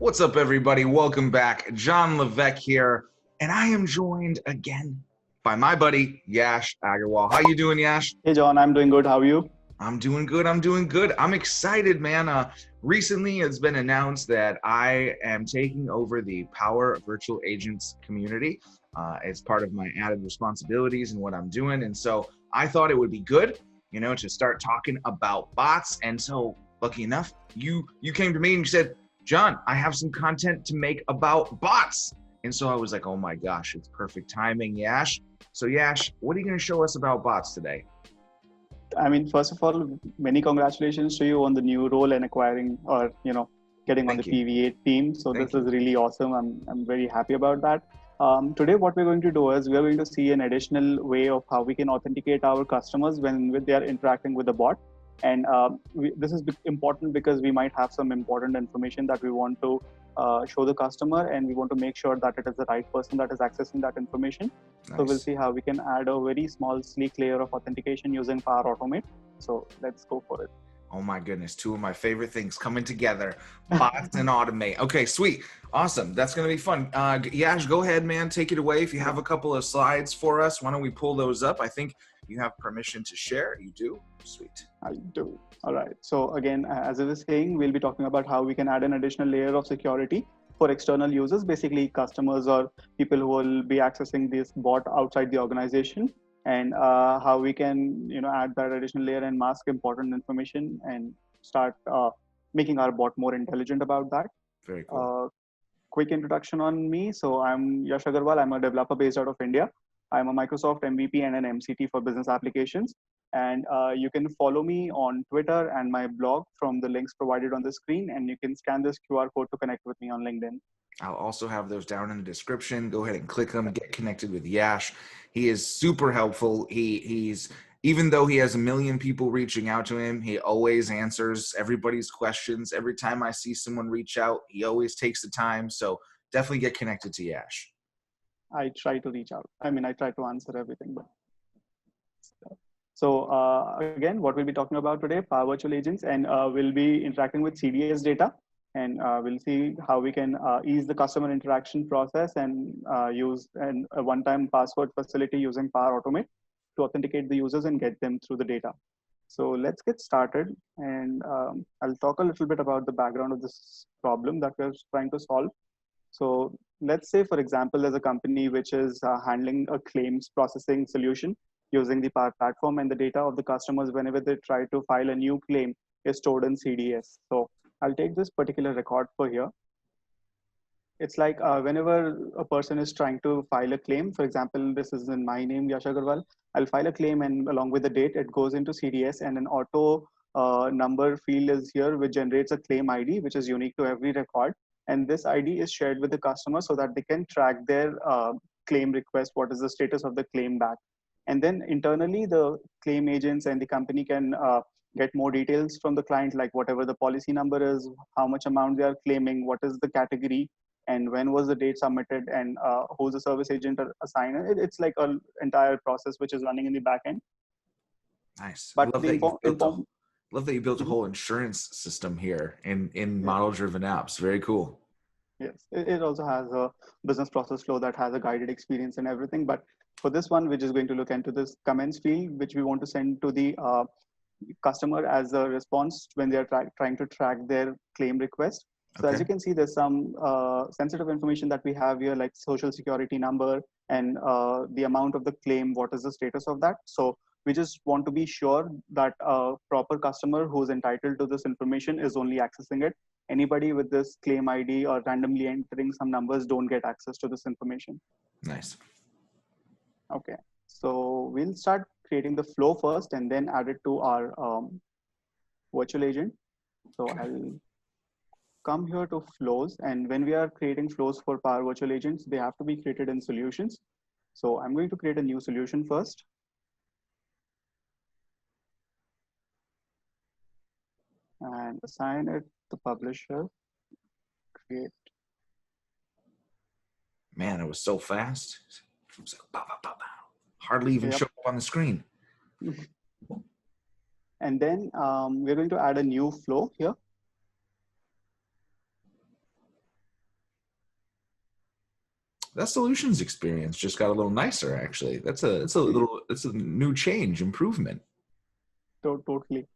What's up, everybody? Welcome back. John Levesque here, and I am joined again by my buddy Yash Agarwal. How you doing, Yash? Hey John, I'm doing good. How are you? I'm doing good. I'm excited, man. Recently, it's been announced that I am taking over the Power Virtual Agents community. It's part of my added responsibilities and what I'm doing, and so I thought it would be good, to start talking about bots. And so, lucky enough, you came to me and you said, John, I have some content to make about bots. And so I was like, oh my gosh, it's perfect timing, Yash. So Yash, what are you going to show us about bots today? First of all, many congratulations to you on the new role and acquiring or, getting on the Thank you. PV8 team. So Thank this is you. really awesome. I'm very happy about that. Today, what we're going to do is we're going to see an additional way of how we can authenticate our customers when they are interacting with the bot. And this is important because we might have some important information that we want to show the customer, and we want to make sure that it is the right person that is accessing that information. Nice. So we'll see how we can add a very small, sleek layer of authentication using Power Automate. So let's go for it. Oh my goodness, two of my favorite things coming together, bots and automate. Okay, sweet. Awesome. That's going to be fun. Yash, go ahead, man. Take it away. If you have a couple of slides for us, why don't we pull those up? I think you have permission to share. You do? Sweet. I do. All right. So again, as I was saying, we'll be talking about how we can add an additional layer of security for external users, basically customers or people who will be accessing this bot outside the organization, and how we can, add that additional layer and mask important information and start making our bot more intelligent about that. Very cool. Quick introduction on me. So I'm Yash Agarwal. I'm a developer based out of India. I'm a Microsoft MVP and an MCT for business applications. And you can follow me on Twitter and my blog from the links provided on the screen. And you can scan this QR code to connect with me on LinkedIn. I'll also have those down in the description. Go ahead and click them, get connected with Yash. He is super helpful. He's even though he has a million people reaching out to him, he always answers everybody's questions. Every time I see someone reach out, he always takes the time. So definitely get connected to Yash. I try to reach out. I try to answer everything. But so again, what we'll be talking about today, Power Virtual Agents, and we'll be interacting with CDS data. And we'll see how we can ease the customer interaction process and use a one-time password facility using Power Automate to authenticate the users and get them through the data. So let's get started. And I'll talk a little bit about the background of this problem that we're trying to solve. So let's say, for example, there's a company which is handling a claims processing solution using the Power Platform, and the data of the customers whenever they try to file a new claim is stored in CDS. So I'll take this particular record for here. It's like whenever a person is trying to file a claim, for example, this is in my name, Yash Agarwal, I'll file a claim, and along with the date, it goes into CDS, and an auto number field is here, which generates a claim ID, which is unique to every record. And this ID is shared with the customer so that they can track their claim request, what is the status of the claim back. And then internally, the claim agents and the company can get more details from the client, like whatever the policy number is, how much amount they are claiming, what is the category, and when was the date submitted, and who's the service agent assigned. It's like an entire process which is running in the back end. Nice. But Love that you built a whole insurance system here in model-driven apps. Very cool. Yes, it also has a business process flow that has a guided experience and everything. But for this one, we're just going to look into this comments field, which we want to send to the customer as a response when they are trying to track their claim request. So as you can see, there's some sensitive information that we have here, like social security number and the amount of the claim, what is the status of that. So we just want to be sure that a proper customer who's entitled to this information is only accessing it. Anybody with this claim ID or randomly entering some numbers don't get access to this information. Nice. Okay, so we'll start creating the flow first and then add it to our virtual agent. So I'll come here to flows, and when we are creating flows for Power Virtual Agents, they have to be created in solutions. So I'm going to create a new solution first. And assign it to publisher, create. Man, it was so fast. It was like, pow, pow, pow, pow. Hardly even showed up on the screen. And then we're going to add a new flow here. That solutions experience just got a little nicer, actually. It's a new change, improvement. Totally.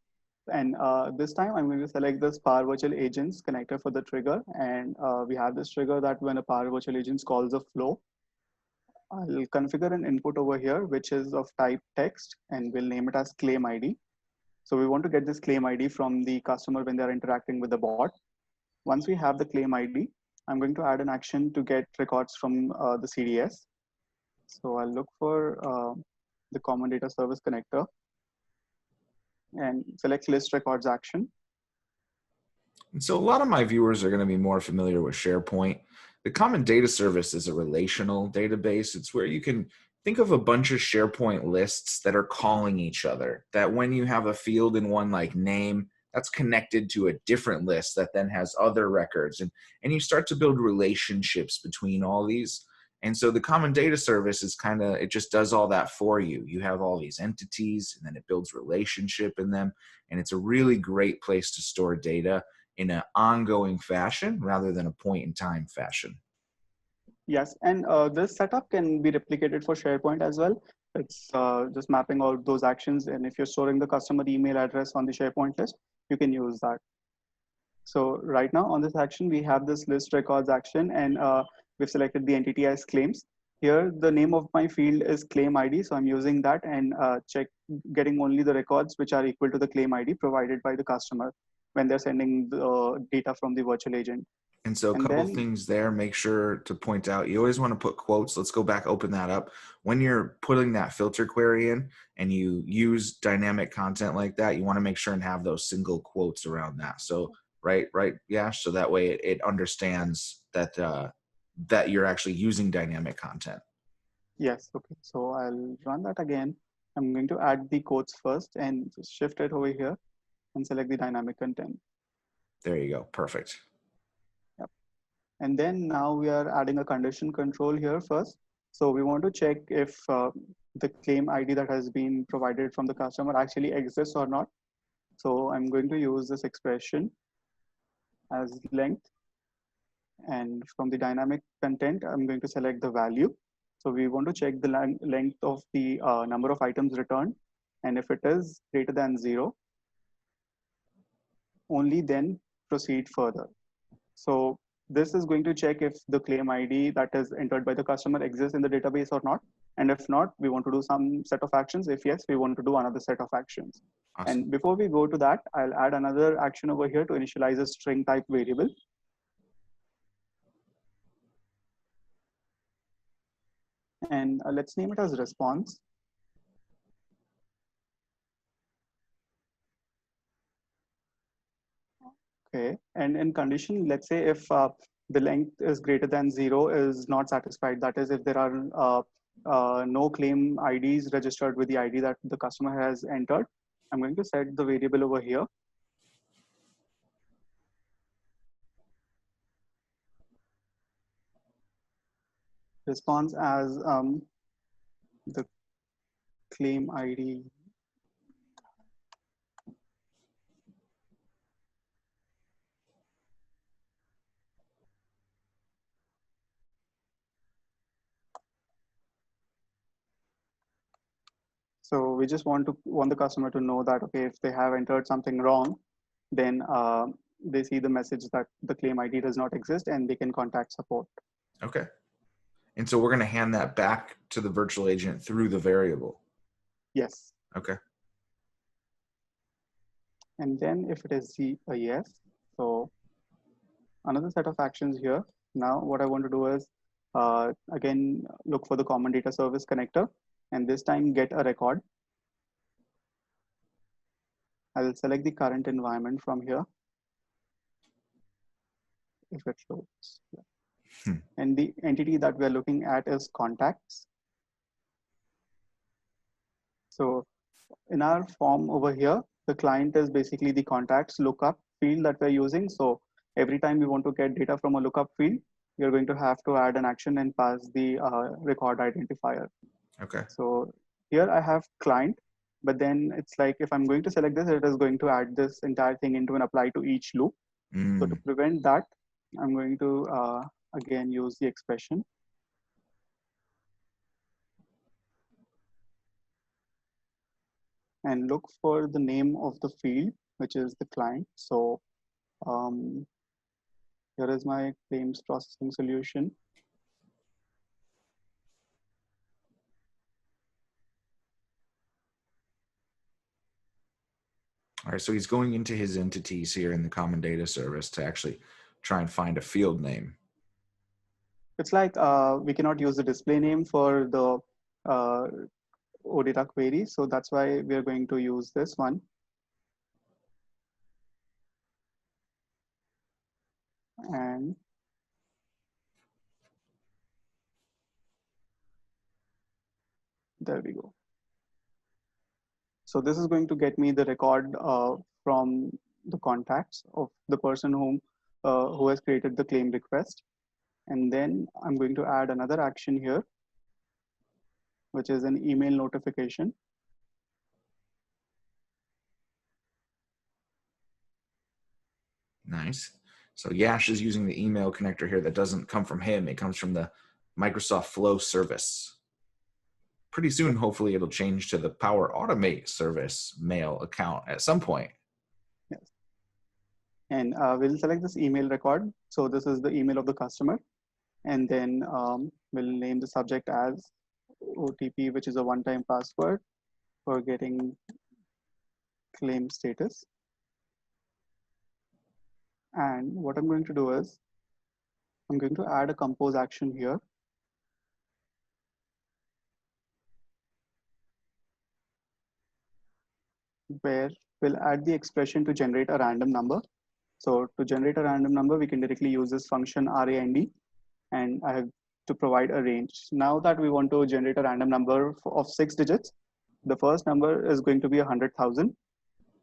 And this time I'm going to select this Power Virtual Agents connector for the trigger. And we have this trigger that when a Power Virtual Agents calls a flow, I'll configure an input over here, which is of type text, and we'll name it as claim ID. So we want to get this claim ID from the customer when they're interacting with the bot. Once we have the claim ID, I'm going to add an action to get records from the CDS. So I'll look for the Common Data Service connector and select list records action. And so a lot of my viewers are going to be more familiar with SharePoint. The Common Data Service is a relational database. It's where you can think of a bunch of SharePoint lists that are calling each other, that when you have a field in one like name, that's connected to a different list that then has other records. And you start to build relationships between all these. And so the Common Data Service is it just does all that for you. You have all these entities, and then it builds relationship in them. And it's a really great place to store data in an ongoing fashion rather than a point in time fashion. Yes, and this setup can be replicated for SharePoint as well. It's just mapping all those actions. And if you're storing the customer email address on the SharePoint list, you can use that. So right now on this action, we have this list records action, and we've selected the entity as claims. Here, the name of my field is claim ID. So I'm using that and getting only the records which are equal to the claim ID provided by the customer when they're sending the data from the virtual agent. And so a couple things there, make sure to point out, you always want to put quotes. Let's go back, open that up. When you're putting that filter query in and you use dynamic content like that, you want to make sure and have those single quotes around that. So right, yeah. So that way it understands that that you're actually using dynamic content. Yes, okay. So I'll run that again. I'm going to add the quotes first and just shift it over here and select the dynamic content. There you go, perfect. And then now we are adding a condition control here first. So we want to check if the claim ID that has been provided from the customer actually exists or not. So I'm going to use this expression as length. And from the dynamic content, I'm going to select the value. So we want to check the length of the number of items returned. And if it is greater than 0, only then proceed further. So this is going to check if the claim ID that is entered by the customer exists in the database or not. And if not, we want to do some set of actions. If yes, we want to do another set of actions. Awesome. And before we go to that, I'll add another action over here to initialize a string type variable. And let's name it as response. Okay, and in condition, let's say if the length is greater than 0 is not satisfied, that is if there are no claim IDs registered with the ID that the customer has entered, I'm going to set the variable over here. Response as the claim ID. So we just want the customer to know that, okay, if they have entered something wrong, then they see the message that the claim ID does not exist and they can contact support. Okay. And so we're going to hand that back to the virtual agent through the variable. Yes. Okay. And then if it is a yes, so another set of actions here. Now what I want to do is, again, look for the Common Data Service connector, and this time get a record. I'll select the current environment from here. If it loads. Yeah. And the entity that we're looking at is contacts. So in our form over here, the client is basically the contacts lookup field that we're using. So every time we want to get data from a lookup field, you're going to have to add an action and pass the record identifier. Okay. So here I have client, but then it's like if I'm going to select this, it is going to add this entire thing into an apply to each loop. So to prevent that, I'm going to again use the expression and look for the name of the field, which is the client. So um, here is my claims processing solution. All right, so he's going into his entities here in the common data service to actually try and find a field name. It's like we cannot use the display name for the OData query. So that's why we are going to use this one. And there we go. So this is going to get me the record from the contacts of the person who has created the claim request. And then I'm going to add another action here, which is an email notification. Nice. So Yash is using the email connector here that doesn't come from him. It comes from the Microsoft Flow service. Pretty soon, hopefully, it'll change to the Power Automate service mail account at some point. Yes. And we'll select this email record. So this is the email of the customer. And then we'll name the subject as OTP, which is a one-time password for getting claim status. And what I'm going to do is I'm going to add a compose action here. Where we'll add the expression to generate a random number. So to generate a random number, we can directly use this function RAND, and I have to provide a range. Now that we want to generate a random number of 6 digits, the first number is going to be 100,000.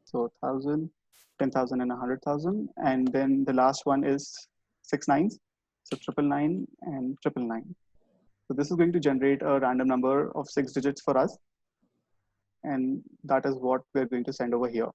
So 1,000, 10,000 and 100,000. And then the last one is 6 nines. So 999 and 999. So this is going to generate a random number of 6 digits for us. And that is what we're going to send over here.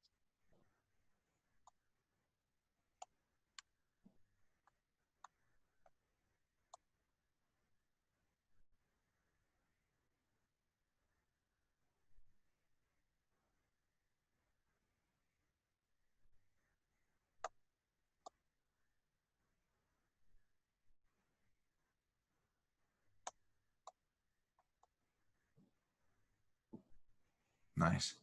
Nice.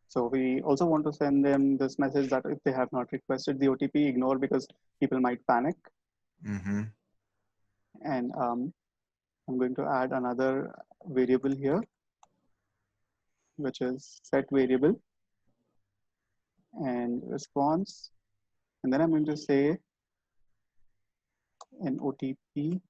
So we also want to send them this message that if they have not requested the OTP, ignore, because people might panic. Mm-hmm. And I'm going to add another variable here, which is set variable and response. And then I'm going to say an OTP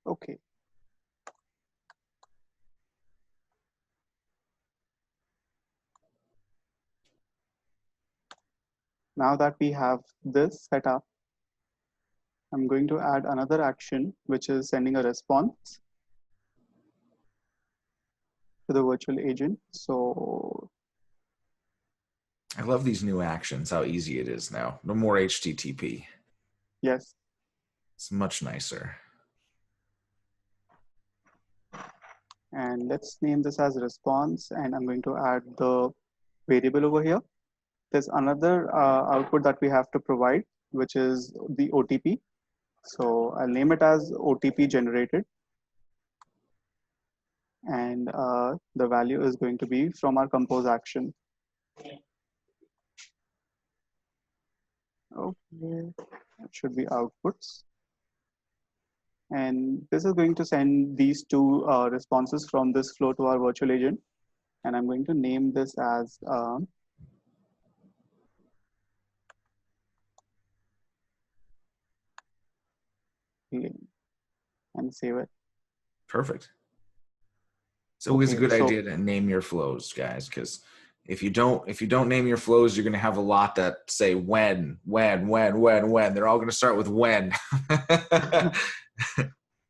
okay. Now that we have this set up, I'm going to add another action, which is sending a response to the virtual agent. So I love these new actions, how easy it is now. No more HTTP. yes. It's much nicer. And let's name this as response. And I'm going to add the variable over here. There's another output that we have to provide, which is the OTP. So I'll name it as OTP generated. And the value is going to be from our compose action. Okay, that should be outputs. And this is going to send these two responses from this flow to our virtual agent. And I'm going to name this as and save it. Perfect. It's always a Okay, good so idea to name your flows, guys, because if you don't name your flows, you're going to have a lot that say when. They're all going to start with when.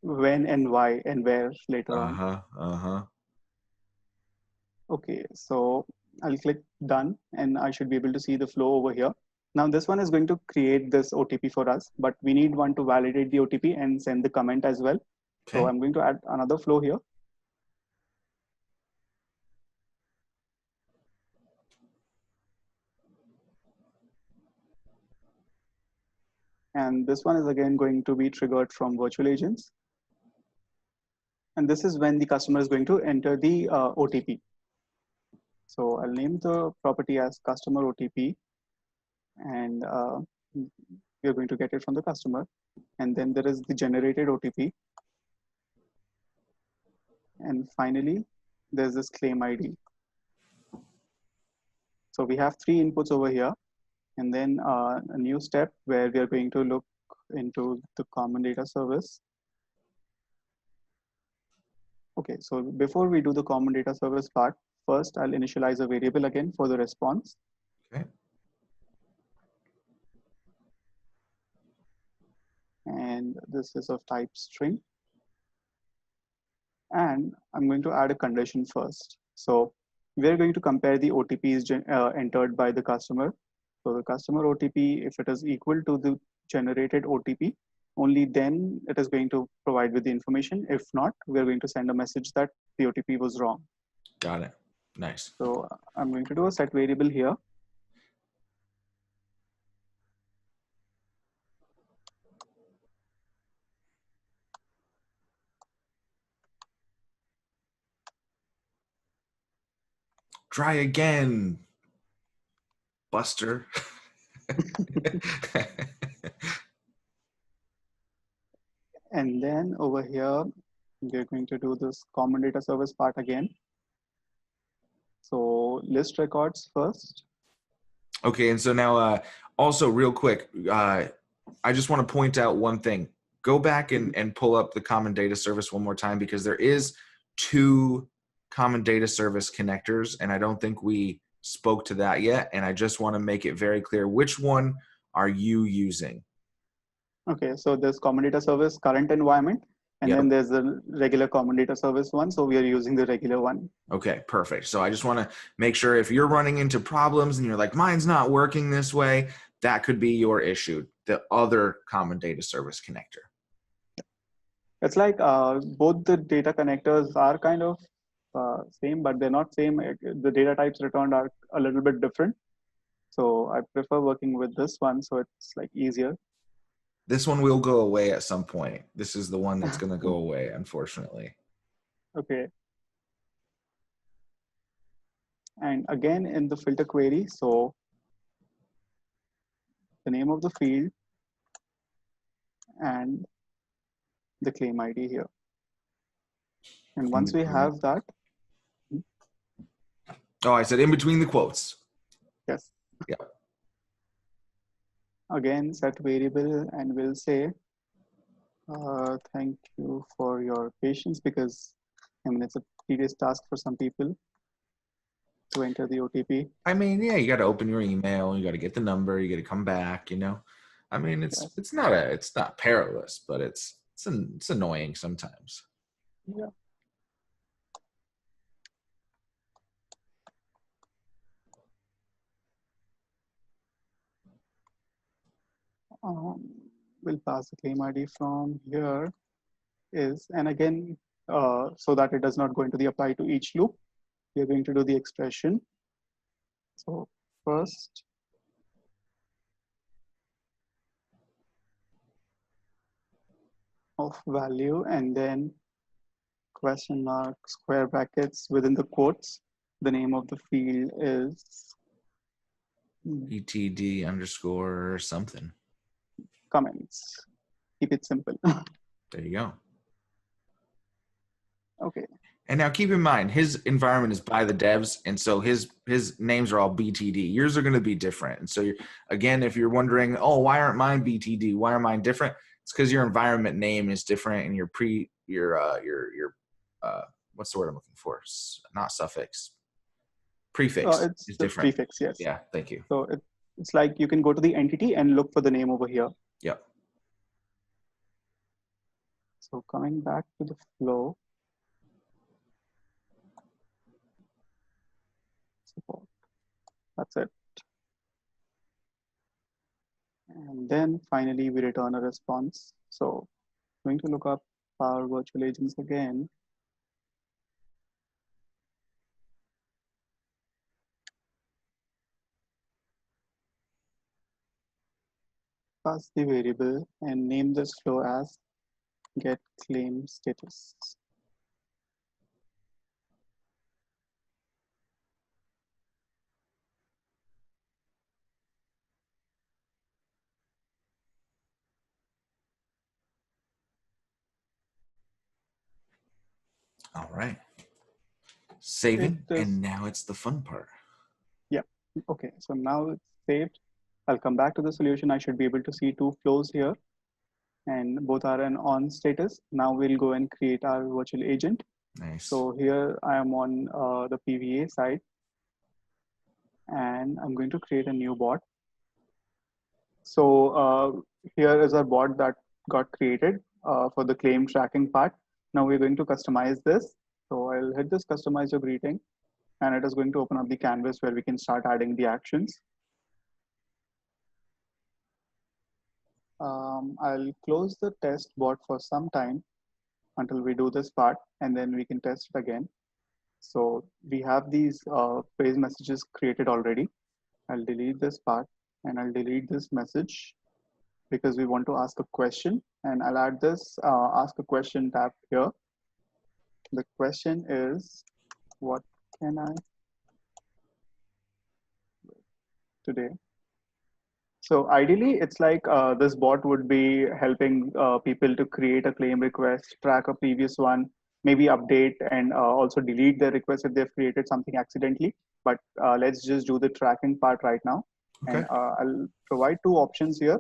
When and why and where later on. Uh-huh. Uh-huh. Okay, so I'll click done and I should be able to see the flow over here. Now this one is going to create this OTP for us, but we need one to validate the OTP and send the comment as well. Okay. So I'm going to add another flow here. And this one is again going to be triggered from virtual agents. And this is when the customer is going to enter the OTP. So I'll name the property as customer OTP, and you're going to get it from the customer. And then there is the generated OTP. And finally, there's this claim ID. So we have 3 inputs over here. And then a new step where we are going to look into the common data service. Okay, so before we do the common data service part, first I'll initialize a variable again for the response. Okay. And this is of type string. And I'm going to add a condition first. So we're going to compare the OTPs entered by the customer. So the customer OTP, if it is equal to the generated OTP, only then it is going to provide with the information. If not, we're going to send a message that the OTP was wrong. Got it. Nice. So I'm going to do a set variable here. Try again, Buster. And then over here, we're going to do this common data service part again. So list records first. Okay, and so now, also real quick, I just want to point out one thing. Go back and pull up the common data service one more time, because there is 2 common data service connectors, and I don't think we spoke to that yet. And I just want to make it very clear, which one are you using? Okay, so there's common data service current environment, and Yep. then there's the regular common data service one. So we are using the regular one. Okay, perfect. So I just want to make sure, if you're running into problems and you're like, mine's not working this way, that could be your issue, the other common data service connector. It's like both the data connectors are kind of same, but they're not same. The data types returned are a little bit different. So I prefer working with this one, so it's like easier. This one will go away at some point. This is the one that's going to go away, unfortunately. Okay. And again, in the filter query, so the name of the field and the claim ID here. And once we have that. Oh, I said in between the quotes. Yes. Yeah. Again, set variable, and we'll say, thank you for your patience, because I mean, it's a tedious task for some people to enter the OTP. I mean, yeah, you got to open your email, you got to get the number, you got to come back, you know. I mean, it's not perilous, but it's annoying sometimes. Yeah. We'll pass the claim ID from here and again, so that it does not go into the apply to each loop, we're going to do the expression. So first, of value, and then question mark, square brackets within the quotes. The name of the field is ETD underscore something. comments. Keep it simple. There you go. Okay. And now keep in mind, his environment is by the devs, and so his names are all BTD. Yours are going to be different. And so again, if you're wondering, oh, why aren't mine BTD? Why are mine different? It's because your environment name is different, and your what's the word I'm looking for? Not suffix. Prefix It's is the different. prefix, yes. Yeah, thank you. So it's like you can go to the entity and look for the name over here. Yep. So coming back to the flow, support. That's it. And then finally we return a response. So I'm going to look up our virtual agents again. Pass the variable and name this flow as get claim status. All right. Saving, and now it's the fun part. Yeah. Okay. So now it's saved. I'll come back to the solution. I should be able to see two flows here, and both are in on status. Now we'll go and create our virtual agent. Nice. So here I am on the PVA side, and I'm going to create a new bot. So here is our bot that got created for the claim tracking part. Now we're going to customize this. So I'll hit this customize your greeting, and it is going to open up the canvas where we can start adding the actions. I'll close the test bot for some time until we do this part, and then we can test it again. So we have these phrase messages created already. I'll delete this part and I'll delete this message because we want to ask a question, and I'll add this ask a question tab here. The question is, what can I today? So ideally, it's like this bot would be helping people to create a claim request, track a previous one, maybe update and also delete their request if they've created something accidentally. But let's just do the tracking part right now. Okay. And I'll provide two options here.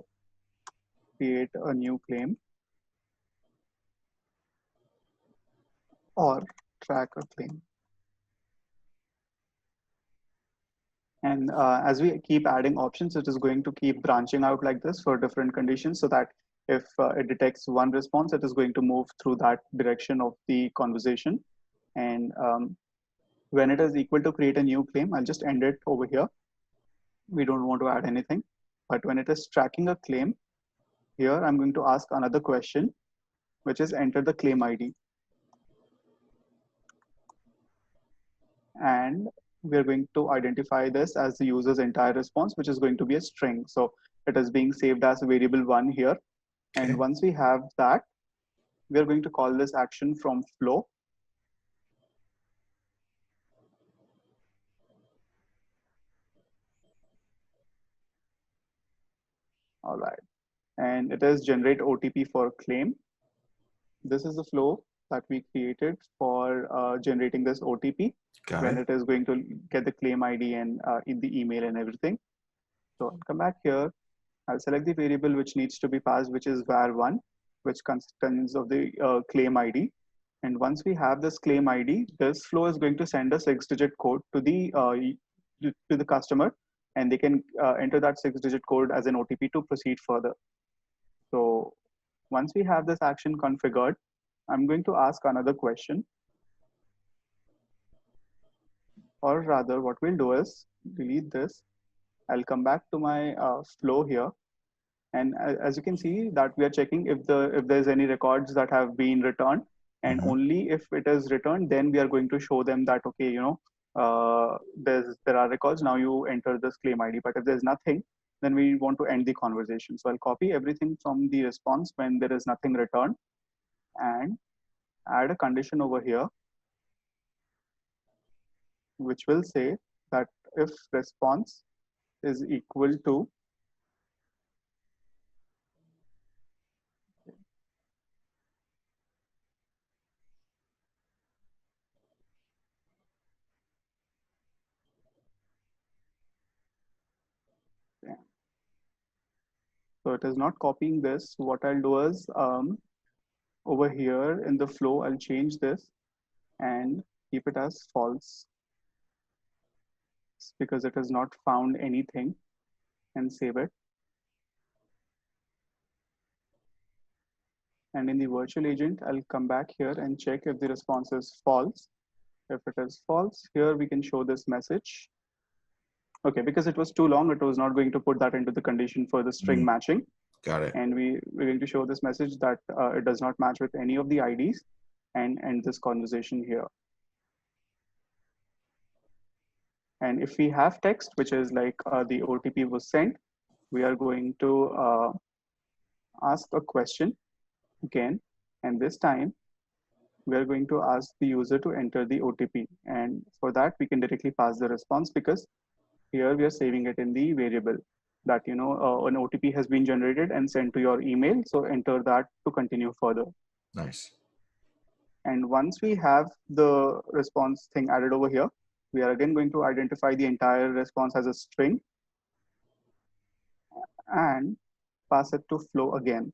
Create a new claim or track a claim. And as we keep adding options, it is going to keep branching out like this for different conditions so that if it detects one response, it is going to move through that direction of the conversation. And when it is equal to create a new claim, I'll just end it over here. We don't want to add anything. But when it is tracking a claim, here I'm going to ask another question, which is enter the claim ID. And we're going to identify this as the user's entire response, which is going to be a string. So it is being saved as variable one here. And Okay. once we have that, we're going to call this action from flow. All right. And it is generate OTP for claim. This is the flow that we created for generating this OTP when it is going to get the claim ID and in the email and everything. So I'll come back here. I'll select the variable which needs to be passed, which is var1, which consists of the claim ID. And once we have this claim ID, this flow is going to send a 6-digit code to the customer, and they can enter that 6-digit code as an OTP to proceed further. So once we have this action configured, I'm going to ask another question. Or rather, what we'll do is delete this. I'll come back to my flow here. And as you can see that we are checking if there's any records that have been returned, and only if it is returned, then we are going to show them that, okay, there are records, now you enter this claim ID. But if there's nothing, then we want to end the conversation. So I'll copy everything from the response when there is nothing returned and add a condition over here, which will say that if response is equal to so it is not copying this. What I'll do is over here in the flow, I'll change this and keep it as false. because it has not found anything, and save it. And in the virtual agent, I'll come back here and check if the response is false. If it is false, here we can show this message. Okay, because it was too long, it was not going to put that into the condition for the string matching. Got it. And we're going to show this message that it does not match with any of the IDs, and end this conversation here. And if we have text, which is like the OTP was sent, we are going to ask a question again. And this time, we are going to ask the user to enter the OTP. And for that, we can directly pass the response, because here we are saving it in the variable that, an OTP has been generated and sent to your email. So enter that to continue further. Nice. And once we have the response thing added over here, we are again going to identify the entire response as a string and pass it to flow again.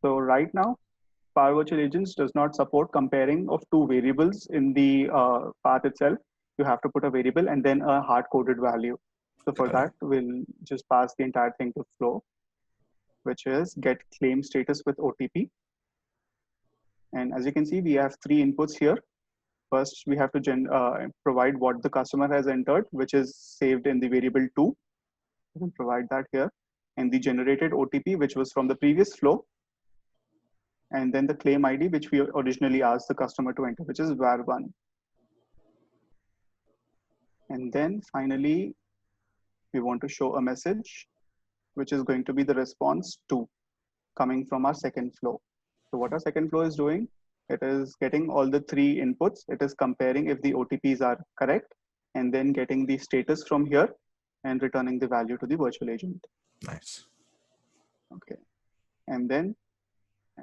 So right now, Power Virtual Agents does not support comparing of two variables in the path itself. You have to put a variable and then a hard-coded value. So for that, we'll just pass the entire thing to flow, which is get claim status with OTP. And as you can see, we have 3 inputs here. First, we have to provide what the customer has entered, which is saved in the variable 2. We can provide that here. And the generated OTP, which was from the previous flow. And then the claim ID, which we originally asked the customer to enter, which is var1. And then finally, we want to show a message, which is going to be the response 2 coming from our second flow. So what our second flow is doing, it is getting all the 3 inputs. It is comparing if the OTPs are correct, and then getting the status from here and returning the value to the virtual agent. Nice. Okay. And then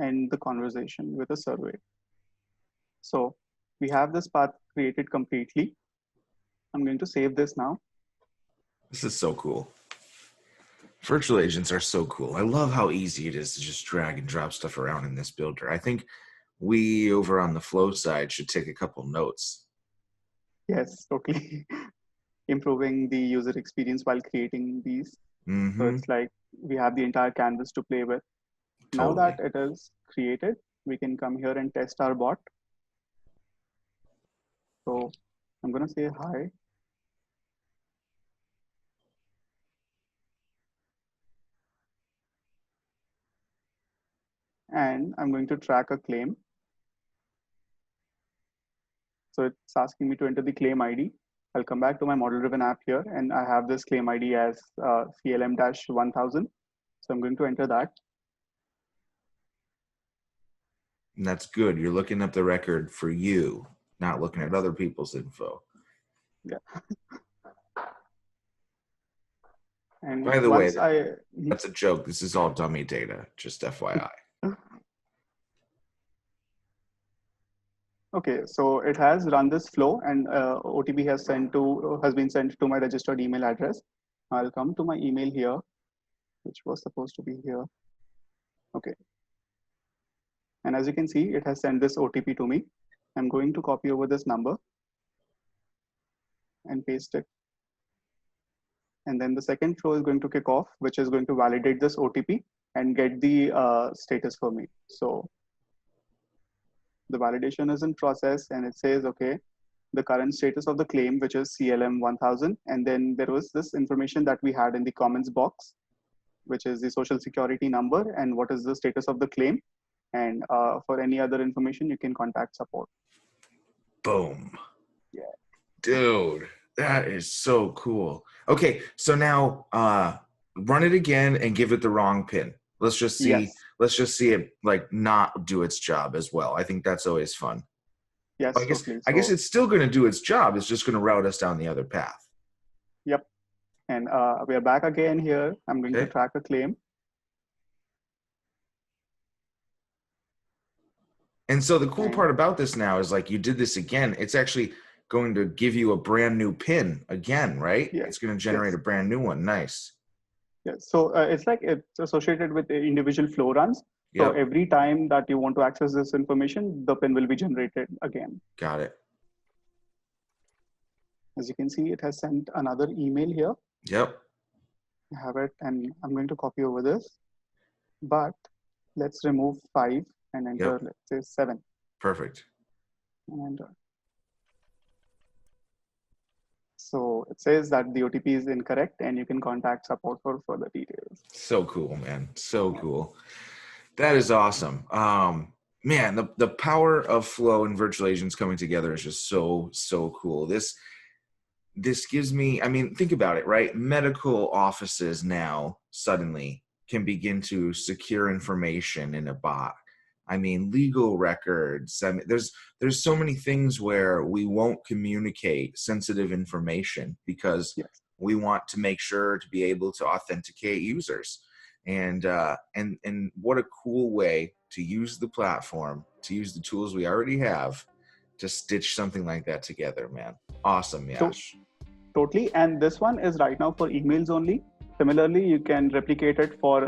end the conversation with a survey. So we have this path created completely. I'm going to save this now. This is so cool. Virtual agents are so cool. I love how easy it is to just drag and drop stuff around in this builder. I think we over on the flow side should take a couple notes. Yes, totally. Improving the user experience while creating these. So it's like we have the entire canvas to play with. Totally. Now that it is created, we can come here and test our bot. So I'm going to say hi. And I'm going to track a claim. So it's asking me to enter the claim ID. I'll come back to my model-driven app here, and I have this claim ID as CLM-1000. So I'm going to enter that. And that's good. You're looking up the record for you, not looking at other people's info. Yeah. And by the way, that's a joke. This is all dummy data, just FYI. Okay, so it has run this flow, and OTP has been sent to my registered email address. I'll come to my email here, which was supposed to be here. Okay. And as you can see, it has sent this OTP to me. I'm going to copy over this number and paste it. And then the second flow is going to kick off, which is going to validate this OTP and get the status for me. So the validation is in process, and it says, okay, the current status of the claim, which is CLM-1000. And then there was this information that we had in the comments box, which is the social security number and what is the status of the claim. And for any other information, you can contact support. Boom. Yeah. Dude, that is so cool. Okay, so now run it again and give it the wrong pin. Let's just see. Yes. Let's just see it like not do its job as well. I think that's always fun. Yes, I guess it's still going to do its job. It's just going to route us down the other path. Yep. And we are back again here. I'm going to track a claim. And so the cool part about this now is like you did this again. It's actually going to give you a brand new pin again, right? Yes. It's going to generate a brand new one. Nice. Yes. So it's like it's associated with the individual flow runs. So every time that you want to access this information, the pin will be generated again. Got it. As you can see, it has sent another email here. Yep. I have it, and I'm going to copy over this. But let's remove 5 and enter, Yep. let's say 7. Perfect. And enter. So it says that the OTP is incorrect and you can contact support for further details. So cool, man. So cool. That is awesome. Man, the power of flow and virtual agents coming together is just so cool. This gives me, I mean, think about it, right? Medical offices now suddenly can begin to secure information in a bot. I mean, legal records. I mean, there's so many things where we won't communicate sensitive information because Yes. we want to make sure to be able to authenticate users. And what a cool way to use the platform, to use the tools we already have to stitch something like that together, man. Awesome, Yash. Totally. And this one is right now for emails only. Similarly, you can replicate it for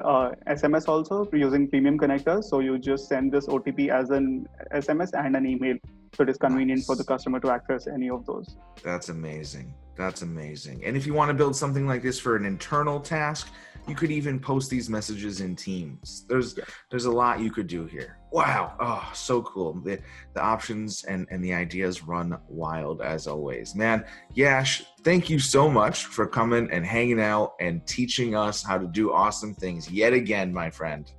SMS also using premium connectors. So you just send this OTP as an SMS and an email. So it is convenient for the customer to access any of those. That's amazing. That's amazing. And if you want to build something like this for an internal task, you could even post these messages in Teams. There's a lot you could do here. Wow. Oh, so cool. The options and the ideas run wild as always. Man, Yash, thank you so much for coming and hanging out and teaching us how to do awesome things yet again, my friend.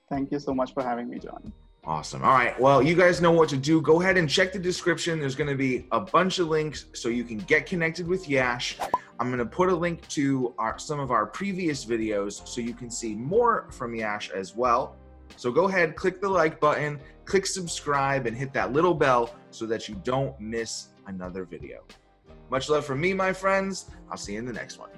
Thank you so much for having me, John. Awesome. All right. Well, you guys know what to do. Go ahead and check the description. There's going to be a bunch of links so you can get connected with Yash. I'm going to put a link to some of our previous videos so you can see more from Yash as well. So go ahead, click the like button, click subscribe, and hit that little bell so that you don't miss another video. Much love from me, my friends. I'll see you in the next one.